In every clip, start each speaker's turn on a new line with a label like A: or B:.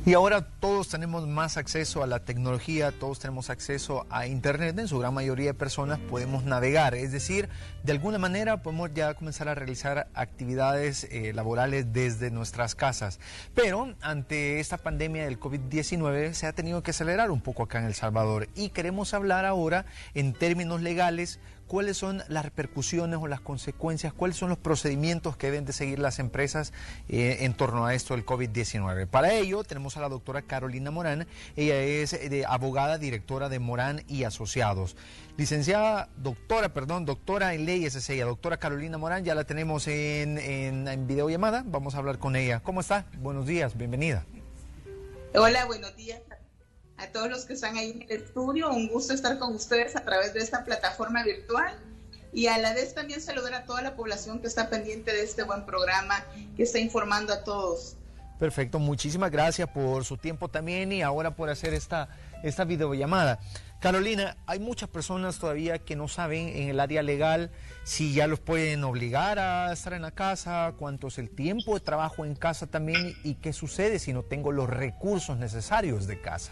A: Y ahora todos tenemos más acceso a la tecnología, todos tenemos acceso a Internet, en su gran mayoría de personas podemos navegar, es decir, de alguna manera podemos ya comenzar a realizar actividades laborales desde nuestras casas. Pero ante esta pandemia del COVID-19 se ha tenido que acelerar un poco acá en El Salvador y queremos hablar ahora en términos legales cuáles son las repercusiones o las consecuencias, cuáles son los procedimientos que deben de seguir las empresas en torno a esto del COVID-19. Para ello tenemos a la doctora Carolina Morán, ella es abogada directora de Morán y Asociados. Doctora en leyes es ella, doctora Carolina Morán, ya la tenemos en videollamada, vamos a hablar con ella. ¿Cómo está? Buenos días, bienvenida.
B: Hola, buenos días a todos los que están ahí en el estudio, un gusto estar con ustedes a través de esta plataforma virtual y a la vez también saludar a toda la población que está pendiente de este buen programa que está informando a todos.
A: Perfecto, muchísimas gracias por su tiempo también y ahora por hacer esta videollamada. Carolina, hay muchas personas todavía que no saben en el área legal si ya los pueden obligar a estar en la casa, cuánto es el tiempo de trabajo en casa también y qué sucede si no tengo los recursos necesarios de casa.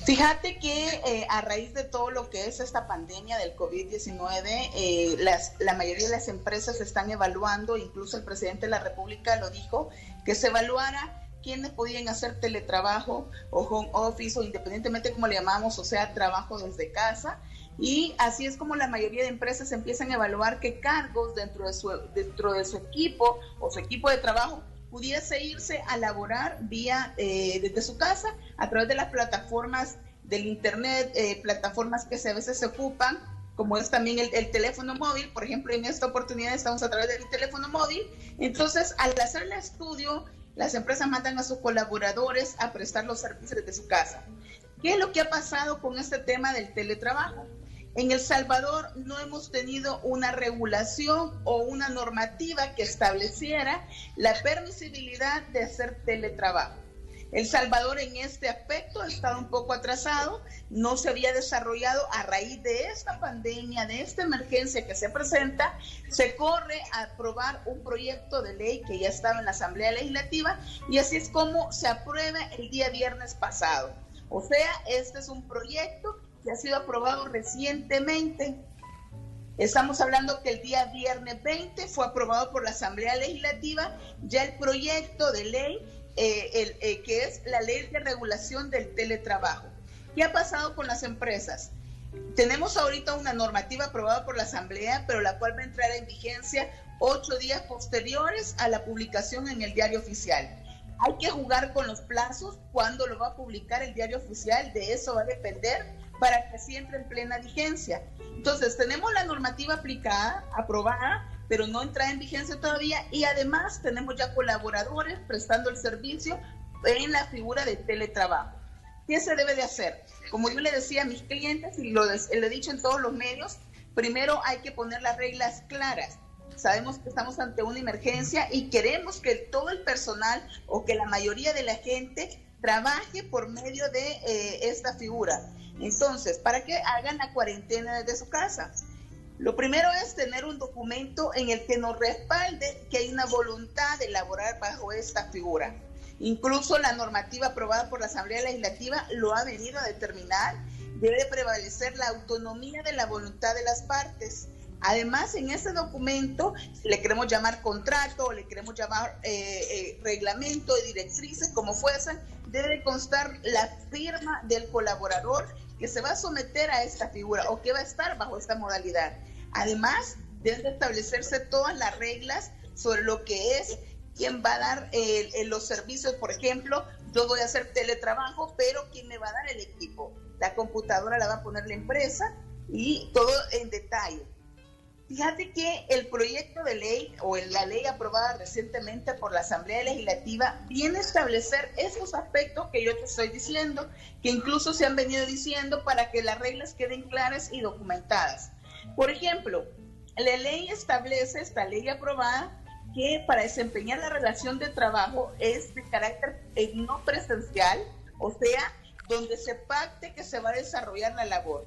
B: Fíjate que a raíz de todo lo que es esta pandemia del COVID-19, la mayoría de las empresas están evaluando, incluso el presidente de la República lo dijo, que se evaluara quiénes podían hacer teletrabajo o home office o independientemente como le llamamos, o sea, trabajo desde casa. Y así es como la mayoría de empresas empiezan a evaluar qué cargos dentro de su equipo o su equipo de trabajo pudiese irse a laborar desde su casa a través de las plataformas del internet, plataformas que a veces se ocupan, como es también el teléfono móvil. Por ejemplo, en esta oportunidad estamos a través del teléfono móvil. Entonces, al hacer el estudio, las empresas mandan a sus colaboradores a prestar los servicios desde su casa. ¿Qué es lo que ha pasado con este tema del teletrabajo? En El Salvador no hemos tenido una regulación o una normativa que estableciera la permisibilidad de hacer teletrabajo. El Salvador en este aspecto ha estado un poco atrasado, no se había desarrollado a raíz de esta pandemia, de esta emergencia que se presenta, se corre a aprobar un proyecto de ley que ya estaba en la Asamblea Legislativa y así es como se aprueba el día viernes pasado. O sea, este es un proyecto que ha sido aprobado recientemente. Estamos hablando que el día viernes 20 fue aprobado por la Asamblea Legislativa ya el proyecto de ley, que es la ley de regulación del teletrabajo. ¿Qué ha pasado con las empresas? Tenemos ahorita una normativa aprobada por la Asamblea, pero la cual va a entrar en vigencia 8 días posteriores a la publicación en el Diario Oficial. Hay que jugar con los plazos, cuándo lo va a publicar el Diario Oficial, de eso va a depender para que así entre en plena vigencia. Entonces, tenemos la normativa aplicada, aprobada, pero no entra en vigencia todavía, y además tenemos ya colaboradores prestando el servicio en la figura de teletrabajo. ¿Qué se debe de hacer? Como yo le decía a mis clientes, y lo he dicho en todos los medios, primero hay que poner las reglas claras. Sabemos que estamos ante una emergencia y queremos que todo el personal o que la mayoría de la gente trabaje por medio de esta figura. Entonces, para que hagan la cuarentena desde su casa. Lo primero es tener un documento en el que nos respalde que hay una voluntad de elaborar bajo esta figura. Incluso la normativa aprobada por la Asamblea Legislativa lo ha venido a determinar. Debe prevalecer la autonomía de la voluntad de las partes. Además, en ese documento, le queremos llamar contrato o le queremos llamar reglamento de directrices, como fuesen, debe constar la firma del colaborador que se va a someter a esta figura o que va a estar bajo esta modalidad. Además, deben establecerse todas las reglas sobre lo que es quién va a dar los servicios. Por ejemplo, yo voy a hacer teletrabajo, pero ¿quién me va a dar el equipo? La computadora la va a poner la empresa y todo en detalle. Fíjate que el proyecto de ley o la ley aprobada recientemente por la Asamblea Legislativa viene a establecer esos aspectos que yo te estoy diciendo, que incluso se han venido diciendo para que las reglas queden claras y documentadas. Por ejemplo, la ley establece, esta ley aprobada, que para desempeñar la relación de trabajo es de carácter no presencial, o sea, donde se pacte que se va a desarrollar la labor.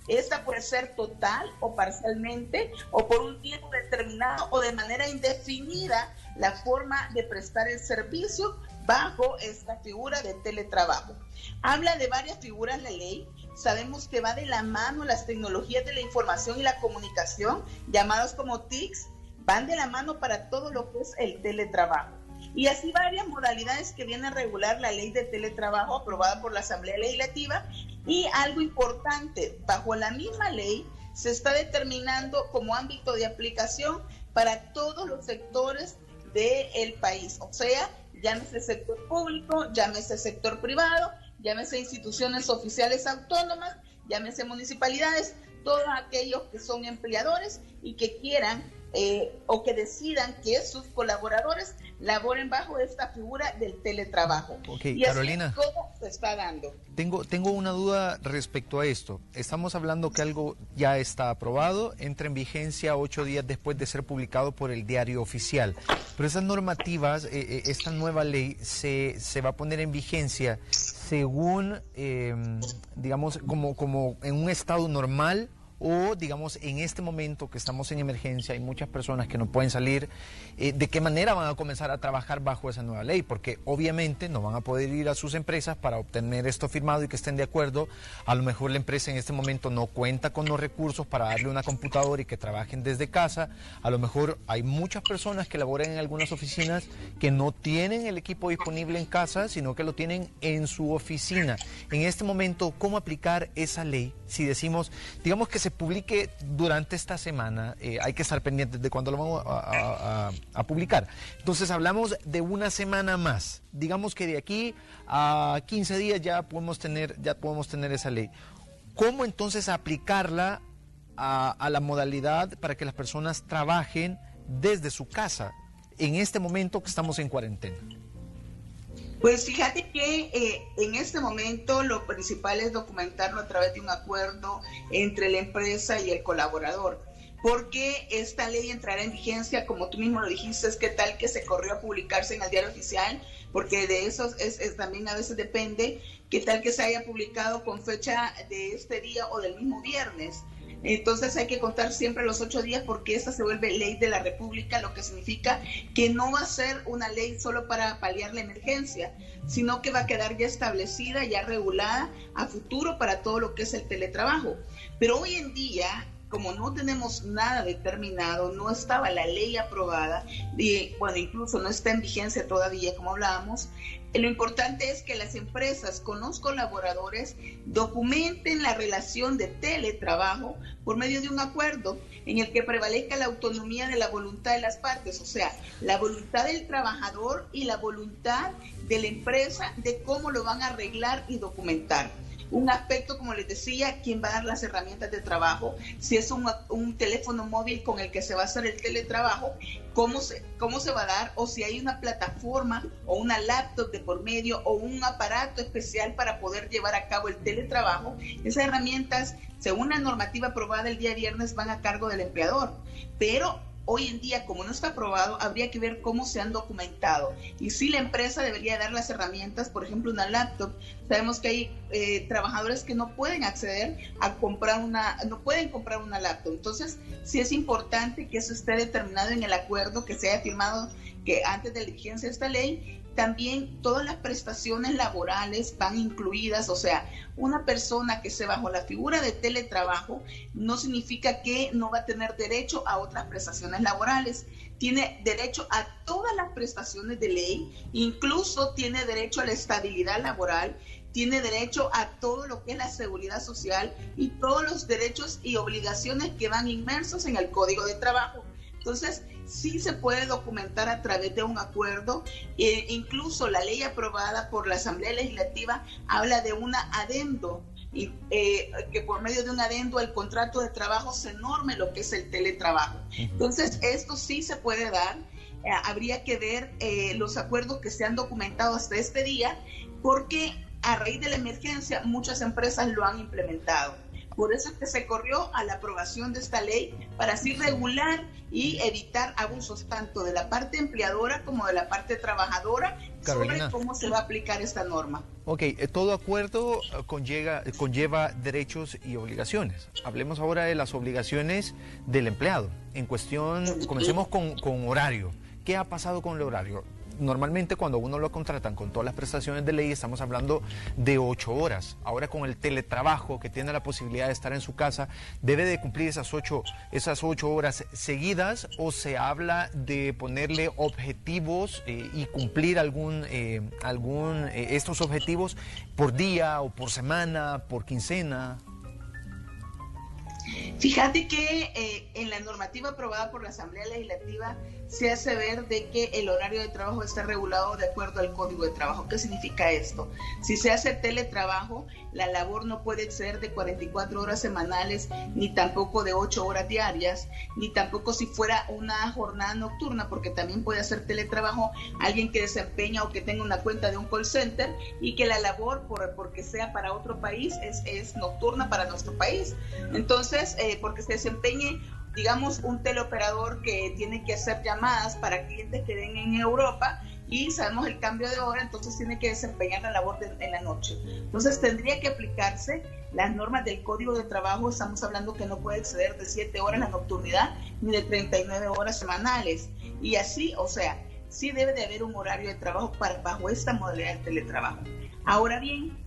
B: Esta puede ser total o parcialmente o por un tiempo determinado o de manera indefinida la forma de prestar el servicio bajo esta figura de teletrabajo. Habla de varias figuras la ley. Sabemos que va de la mano las tecnologías de la información y la comunicación, llamadas como TICs, van de la mano para todo lo que es el teletrabajo. Y así varias modalidades que viene a regular la ley de teletrabajo aprobada por la Asamblea Legislativa. Y algo importante, bajo la misma ley se está determinando como ámbito de aplicación para todos los sectores del país, o sea, llámese sector público, llámese sector privado, llámese instituciones oficiales autónomas, llámese municipalidades, todos aquellos que son empleadores y que quieran o que decidan que sus colaboradores laboren bajo esta figura del teletrabajo.
A: Okay,
B: y
A: Carolina,
B: así todo se está dando.
A: Tengo una duda respecto a esto. Estamos hablando que algo ya está aprobado, entra en vigencia 8 días después de ser publicado por el Diario Oficial. Pero esas normativas, esta nueva ley se va a poner en vigencia según, digamos, como en un estado normal, o digamos en este momento que estamos en emergencia, hay muchas personas que no pueden salir, ¿de qué manera van a comenzar a trabajar bajo esa nueva ley? Porque obviamente no van a poder ir a sus empresas para obtener esto firmado y que estén de acuerdo. A lo mejor la empresa en este momento no cuenta con los recursos para darle una computadora y que trabajen desde casa. A lo mejor hay muchas personas que laboran en algunas oficinas que no tienen el equipo disponible en casa, sino que lo tienen en su oficina. En este momento, ¿cómo aplicar esa ley? Si decimos, digamos que se publique durante esta semana, hay que estar pendientes de cuándo lo vamos a publicar. Entonces hablamos de una semana más. Digamos que de aquí a 15 días ya podemos tener esa ley. ¿Cómo entonces aplicarla a la modalidad para que las personas trabajen desde su casa en este momento que estamos en cuarentena?
B: Pues fíjate que en este momento lo principal es documentarlo a través de un acuerdo entre la empresa y el colaborador, porque esta ley entrará en vigencia, como tú mismo lo dijiste, es que tal que se corrió a publicarse en el Diario Oficial, porque de eso también a veces depende, que tal que se haya publicado con fecha de este día o del mismo viernes. Entonces hay que contar siempre los 8 días porque esta se vuelve ley de la República, lo que significa que no va a ser una ley solo para paliar la emergencia, sino que va a quedar ya establecida, ya regulada a futuro para todo lo que es el teletrabajo. Pero hoy en día, como no tenemos nada determinado, no estaba la ley aprobada, y bueno, incluso no está en vigencia todavía, como hablábamos, lo importante es que las empresas con los colaboradores documenten la relación de teletrabajo por medio de un acuerdo en el que prevalezca la autonomía de la voluntad de las partes, o sea, la voluntad del trabajador y la voluntad de la empresa de cómo lo van a arreglar y documentar. Un aspecto, como les decía, quién va a dar las herramientas de trabajo, si es un teléfono móvil con el que se va a hacer el teletrabajo, cómo se va a dar, o si hay una plataforma o una laptop de por medio o un aparato especial para poder llevar a cabo el teletrabajo. Esas herramientas, según la normativa aprobada el día viernes, van a cargo del empleador, pero hoy en día, como no está aprobado, habría que ver cómo se han documentado. Y si la empresa debería dar las herramientas, por ejemplo, una laptop. Sabemos que hay trabajadores que no pueden acceder a comprar no pueden comprar una laptop. Entonces, sí es importante que eso esté determinado en el acuerdo, que se haya firmado que antes de la vigencia de esta ley. También todas las prestaciones laborales van incluidas, o sea, una persona que esté bajo la figura de teletrabajo no significa que no va a tener derecho a otras prestaciones laborales. Tiene derecho a todas las prestaciones de ley, incluso tiene derecho a la estabilidad laboral, tiene derecho a todo lo que es la seguridad social y todos los derechos y obligaciones que van inmersos en el Código de Trabajo. Entonces, sí se puede documentar a través de un acuerdo, incluso la ley aprobada por la Asamblea Legislativa habla de un adendo, que por medio de un adendo al contrato de trabajo se norme lo que es el teletrabajo. Entonces, esto sí se puede dar, habría que ver los acuerdos que se han documentado hasta este día, porque a raíz de la emergencia muchas empresas lo han implementado. Por eso es que se corrió a la aprobación de esta ley para así regular y evitar abusos tanto de la parte empleadora como de la parte trabajadora. Carolina, sobre cómo se va a aplicar esta norma.
A: Ok, todo acuerdo conlleva derechos y obligaciones. Hablemos ahora de las obligaciones del empleado. En cuestión, comencemos con horario. ¿Qué ha pasado con el horario? normalmente cuando uno lo contratan con todas las prestaciones de ley estamos hablando de 8 horas. Ahora con el teletrabajo, que tiene la posibilidad de estar en su casa, ¿debe de cumplir esas 8 horas seguidas o se habla de ponerle objetivos y cumplir estos objetivos por día o por semana, por quincena?
B: Fíjate que en la normativa aprobada por la Asamblea Legislativa se hace ver de que el horario de trabajo está regulado de acuerdo al Código de Trabajo. ¿Qué significa esto? Si se hace teletrabajo, la labor no puede exceder de 44 horas semanales, ni tampoco de 8 horas diarias, ni tampoco si fuera una jornada nocturna, porque también puede hacer teletrabajo alguien que desempeña o que tenga una cuenta de un call center y que la labor, porque sea para otro país, es nocturna para nuestro país. Entonces, porque se desempeñe, digamos, un teleoperador que tiene que hacer llamadas para clientes que den en Europa y sabemos el cambio de hora, entonces tiene que desempeñar la labor en la noche. Entonces tendría que aplicarse las normas del Código de Trabajo. Estamos hablando que no puede exceder de 7 horas la nocturnidad ni de 39 horas semanales. Y así, o sea, sí debe de haber un horario de trabajo bajo esta modalidad de teletrabajo. Ahora bien,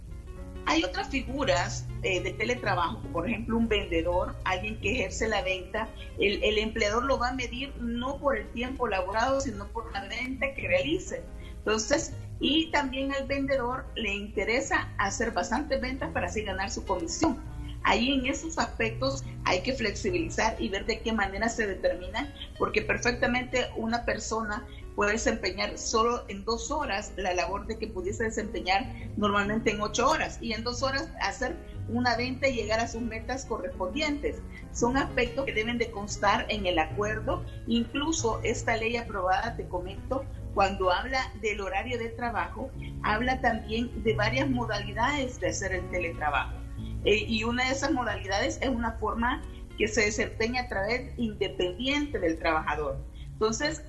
B: hay otras figuras de teletrabajo, por ejemplo un vendedor, alguien que ejerce la venta. El empleador lo va a medir no por el tiempo laborado, sino por la venta que realice. Entonces, y también al vendedor le interesa hacer bastantes ventas para así ganar su comisión. Ahí en esos aspectos hay que flexibilizar y ver de qué manera se determinan, porque perfectamente una persona puede desempeñar solo en 2 horas la labor de que pudiese desempeñar normalmente en 8 horas, y en 2 horas hacer una venta y llegar a sus metas correspondientes. Son aspectos que deben de constar en el acuerdo. Incluso esta ley aprobada, te comento, cuando habla del horario de trabajo, habla también de varias modalidades de hacer el teletrabajo. Y una de esas modalidades es una forma que se desempeña a través independiente del trabajador. Entonces,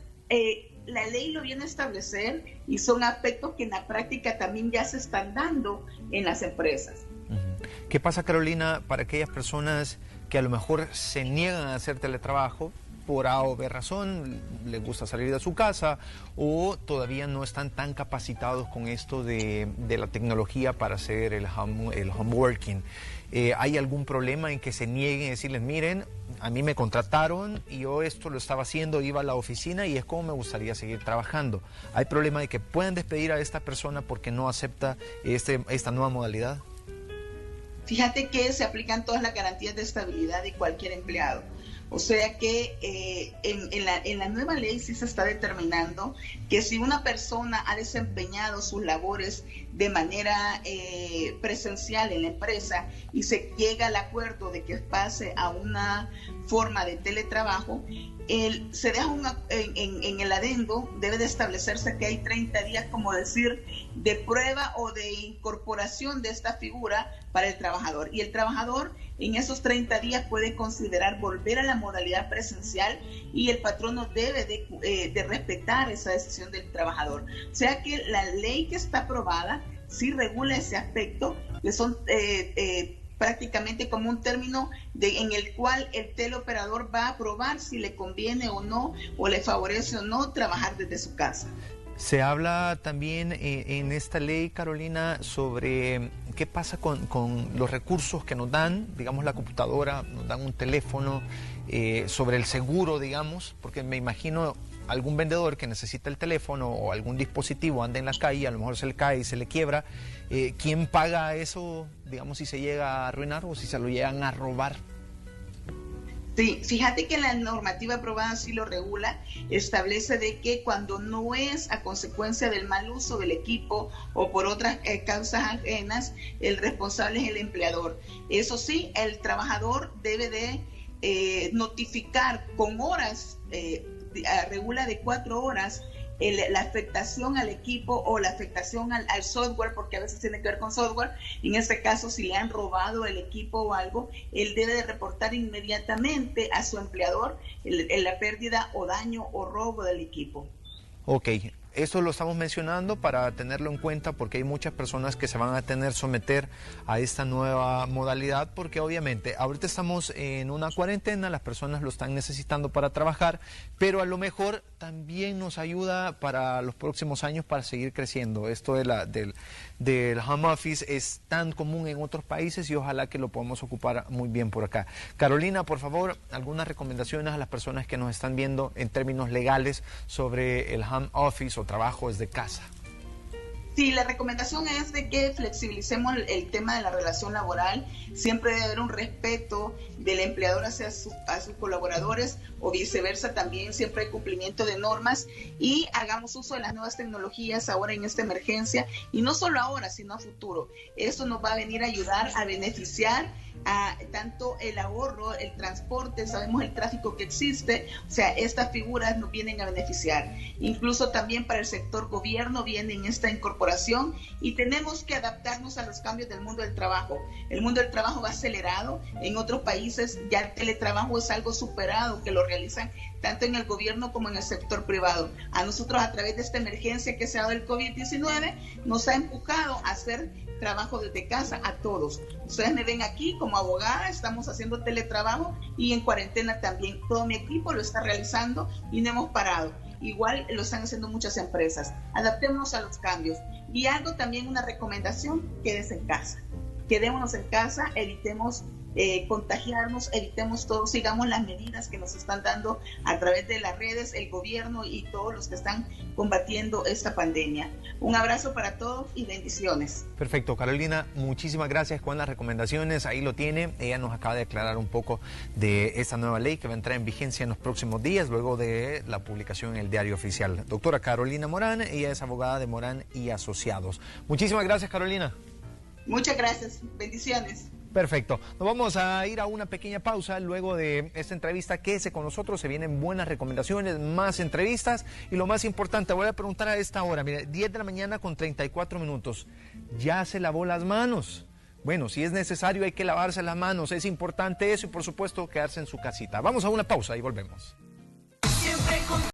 B: la ley lo viene a establecer y son aspectos que en la práctica también ya se están dando en las empresas.
A: ¿Qué pasa, Carolina, para aquellas personas que a lo mejor se niegan a hacer teletrabajo por A o B razón, les gusta salir de su casa o todavía no están tan capacitados con esto de la tecnología para hacer el home working? ¿Hay algún problema en que se nieguen a decirles, miren, a mí me contrataron y yo esto lo estaba haciendo, iba a la oficina y es como me gustaría seguir trabajando? ¿Hay problema de que puedan despedir a esta persona porque no acepta esta nueva modalidad?
B: Fíjate que se aplican todas las garantías de estabilidad de cualquier empleado. O sea que en la nueva ley sí se está determinando que si una persona ha desempeñado sus labores de manera presencial en la empresa y se llega al acuerdo de que pase a una forma de teletrabajo, se deja en el adendo, debe de establecerse que hay 30 días, como decir, de prueba o de incorporación de esta figura para el trabajador. Y el trabajador en esos 30 días puede considerar volver a la modalidad presencial y el patrono debe de respetar esa decisión del trabajador. O sea que la ley que está aprobada sí regula ese aspecto, que son prácticamente como un término en el cual el teleoperador va a aprobar si le conviene o no, o le favorece o no trabajar desde su casa.
A: Se habla también en esta ley, Carolina, sobre qué pasa con los recursos que nos dan, digamos la computadora, nos dan un teléfono, sobre el seguro, digamos, porque me imagino algún vendedor que necesita el teléfono o algún dispositivo, anda en la calle, a lo mejor se le cae y se le quiebra. ¿Quién paga eso, digamos, si se llega a arruinar o si se lo llegan a robar?
B: Sí, fíjate que la normativa aprobada sí lo regula, establece de que cuando no es a consecuencia del mal uso del equipo o por otras causas ajenas, el responsable es el empleador. Eso sí, el trabajador debe de notificar con horas, regula de 4 horas, la afectación al equipo o la afectación al software, porque a veces tiene que ver con software. En este caso, si le han robado el equipo o algo, él debe de reportar inmediatamente a su empleador la pérdida o daño o robo del equipo.
A: Ok, Esto lo estamos mencionando para tenerlo en cuenta porque hay muchas personas que se van a tener someter a esta nueva modalidad porque obviamente ahorita estamos en una cuarentena, las personas lo están necesitando para trabajar, pero a lo mejor también nos ayuda para los próximos años para seguir creciendo. Esto del home office es tan común en otros países y ojalá que lo podamos ocupar muy bien por acá. Carolina, por favor, algunas recomendaciones a las personas que nos están viendo en términos legales sobre el home office o trabajo desde casa.
B: Sí, la recomendación es de que flexibilicemos el tema de la relación laboral. Siempre debe haber un respeto del empleador hacia sus colaboradores o viceversa también. Siempre hay cumplimiento de normas y hagamos uso de las nuevas tecnologías ahora en esta emergencia y no solo ahora, sino a futuro. Esto nos va a venir a ayudar a beneficiar a tanto el ahorro, el transporte, sabemos el tráfico que existe, o sea, estas figuras nos vienen a beneficiar. Incluso también para el sector gobierno viene en esta incorporación y tenemos que adaptarnos a los cambios del mundo del trabajo. El mundo del trabajo va acelerado, en otros países ya el teletrabajo es algo superado, que lo realizan tanto en el gobierno como en el sector privado. A nosotros, a través de esta emergencia que se ha dado el COVID-19, nos ha empujado a hacer trabajo desde casa a todos. Ustedes me ven aquí como abogada, estamos haciendo teletrabajo y en cuarentena también. Todo mi equipo lo está realizando y no hemos parado. Igual lo están haciendo muchas empresas. Adaptémonos a los cambios. Y algo también, una recomendación, quédese en casa. Quedémonos en casa, evitemos contagiarnos, evitemos todo, sigamos las medidas que nos están dando a través de las redes, el gobierno y todos los que están combatiendo esta pandemia. Un abrazo para todos y bendiciones.
A: Perfecto, Carolina, muchísimas gracias con las recomendaciones, ahí lo tiene. Ella nos acaba de aclarar un poco de esta nueva ley que va a entrar en vigencia en los próximos días, luego de la publicación en el Diario Oficial. Doctora Carolina Morán, ella es abogada de Morán y Asociados. Muchísimas gracias, Carolina.
B: Muchas gracias, bendiciones.
A: Perfecto, nos vamos a ir a una pequeña pausa luego de esta entrevista. Quédese con nosotros, se vienen buenas recomendaciones, más entrevistas y lo más importante, voy a preguntar a esta hora, mire, 10 de la mañana con 34 minutos, ¿ya se lavó las manos? Bueno, si es necesario hay que lavarse las manos, es importante eso y por supuesto quedarse en su casita. Vamos a una pausa y volvemos.